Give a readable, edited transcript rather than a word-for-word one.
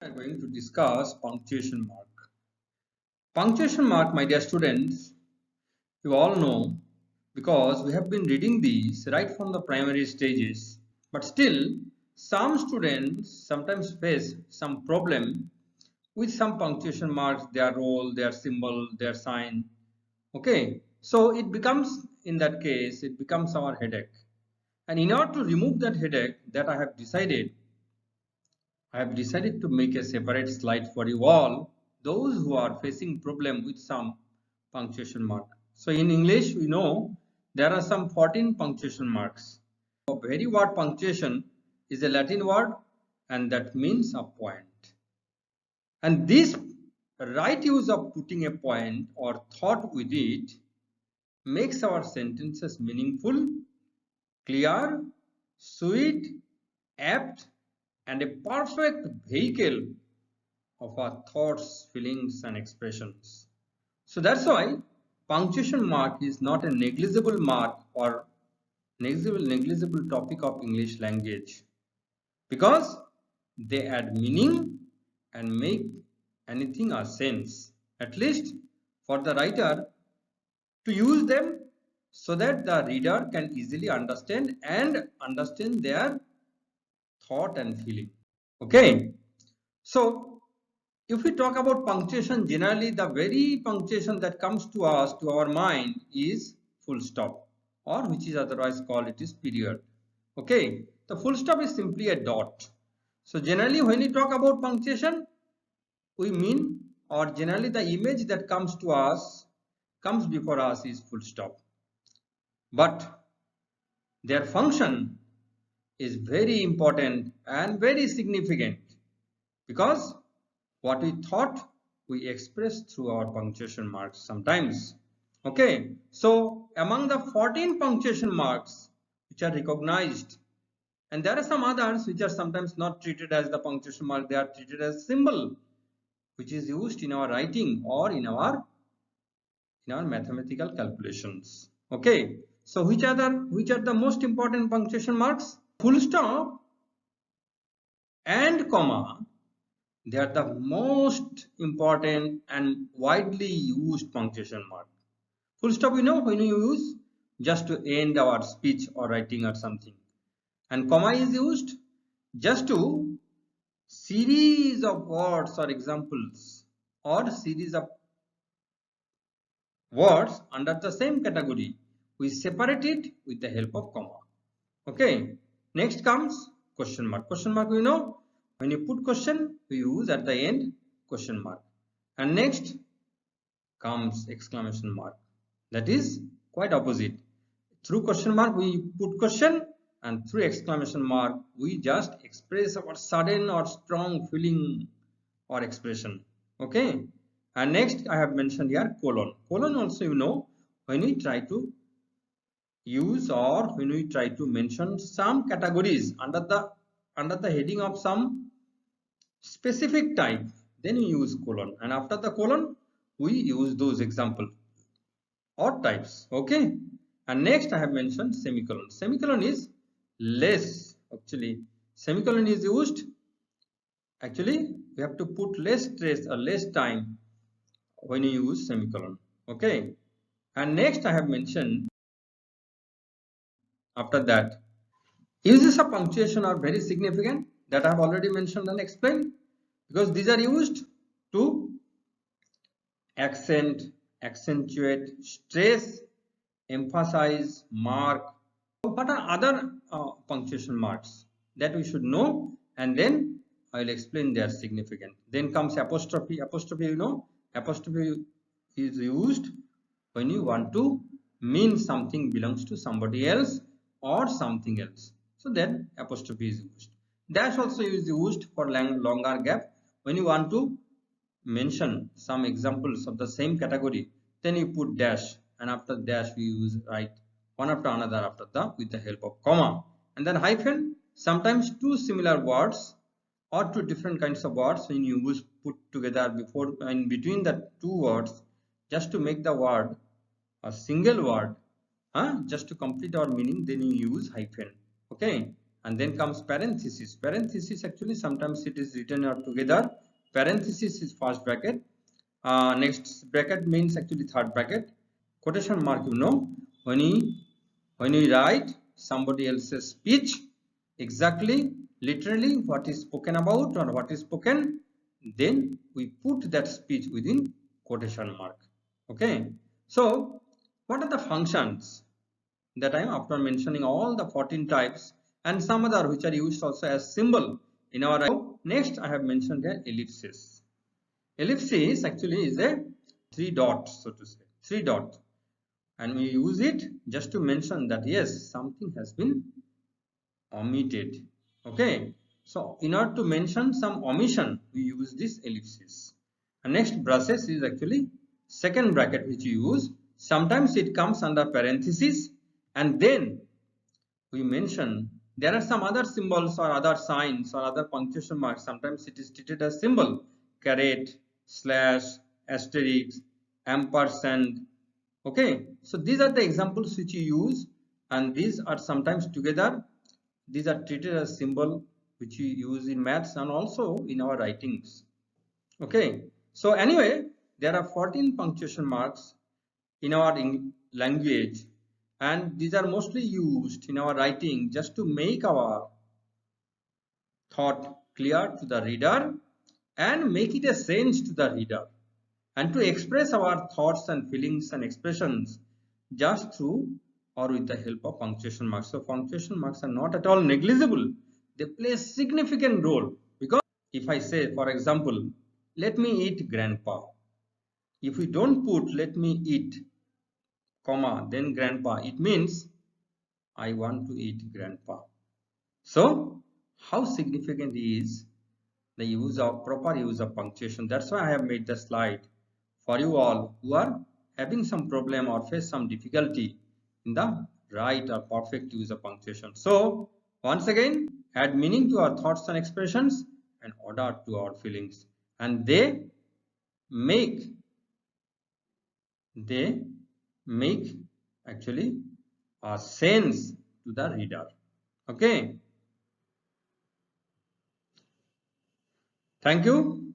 We are going to discuss punctuation mark. Punctuation mark, my dear students, you all know because we have been reading these right from the primary stages. But still, some students sometimes face some problem with some punctuation marks, their role, their symbol, their sign. Okay, so it becomes, in that case, it becomes our headache. And in order to remove that headache, that I have decided to make a separate slide for you all, those who are facing problem with some punctuation mark. So in English, we know there are some 14 punctuation marks. The very word punctuation is a Latin word and that means a point. And this right use of putting a point or thought with it makes our sentences meaningful, clear, sweet, apt, and a perfect vehicle of our thoughts, feelings, and expressions. So that's why punctuation mark is not a negligible mark or negligible topic of English language, because they add meaning and make anything a sense, at least for the writer to use them so that the reader can easily understand their thought and feeling. Okay, so if we talk about punctuation, generally the very punctuation that comes to us, to our mind, is full stop, or which is otherwise called it is period. Okay, the full stop is simply a dot. So generally when we talk about punctuation, we mean, or generally the image that comes before us is full stop. But their function is very important and very significant, because what we thought we express through our punctuation marks sometimes. Okay, so among the 14 punctuation marks which are recognized, and there are some others which are sometimes not treated as the punctuation mark, they are treated as symbol which is used in our writing or in our mathematical calculations. Okay, so which are the most important punctuation marks? Full stop and comma, they are the most important and widely used punctuation mark. Full stop, when you use just to end our speech or writing or something, and comma is used just to series of words or examples or series of words under the same category. We separate it with the help of comma. Okay, next comes question mark. Question mark, when you put question, we use at the end question mark. And next comes exclamation mark. That is quite opposite. Through question mark we put question, and through exclamation mark we just express our sudden or strong feeling or expression. Okay, and next I have mentioned here colon. Colon also, when we try to use or when we try to mention some categories under the heading of some specific type, then we use colon, and after the colon we use those example or types. Okay, and next I have mentioned semicolon. Semicolon is less, actually semicolon is used, actually we have to put less stress or less time when you use semicolon. Okay, and next I have mentioned, after that, uses of punctuation are very significant, that I have already mentioned and explained, because these are used to accent, accentuate, stress, emphasize, mark. What are other punctuation marks that we should know, and then I will explain their significance. Then comes apostrophe. Apostrophe, apostrophe is used when you want to mean something belongs to somebody else or something else. So then apostrophe is used. Dash also is used for longer gap. When you want to mention some examples of the same category, then you put dash, and after dash we use write one after another with the help of comma. And then hyphen, sometimes two similar words or two different kinds of words when you use put together before and between the two words, just to make the word a single word, just to complete our meaning, then you use hyphen. Okay, and then comes parenthesis. Parenthesis actually sometimes it is written out together. Parenthesis is first bracket. Next bracket means actually third bracket. Quotation mark, you know, when we write somebody else's speech, exactly, literally what is spoken about or what is spoken, then we put that speech within quotation mark. Okay. So what are the functions that I am, after mentioning all the 14 types and some other which are used also as symbol in our writing? Next I have mentioned the ellipsis. Ellipsis actually is a 3 dots, so to say, 3 dots, and we use it just to mention that yes, something has been omitted. Okay, so in order to mention some omission, we use this ellipsis. And next, braces is actually second bracket which you use. Sometimes it comes under parenthesis, and then we mention there are some other symbols or other signs or other punctuation marks. Sometimes it is treated as symbol, caret, slash, asterisk, ampersand. Okay, so these are the examples which you use, and these are sometimes together. These are treated as symbol which we use in maths and also in our writings. Okay, so anyway, there are 14 punctuation marks in our language, and these are mostly used in our writing just to make our thought clear to the reader and make it a sense to the reader, and to express our thoughts and feelings and expressions just through or with the help of punctuation marks. So punctuation marks are not at all negligible. They play a significant role, because if I say, for example, let me eat grandpa, if we don't put let me eat, comma, then grandpa, it means I want to eat grandpa. So how significant is the use of proper use of punctuation? That's why I have made the slide for you all who are having some problem or face some difficulty in the right or perfect use of punctuation. So once again, add meaning to our thoughts and expressions and order to our feelings, and they make actually a sense to the reader. Okay, thank you.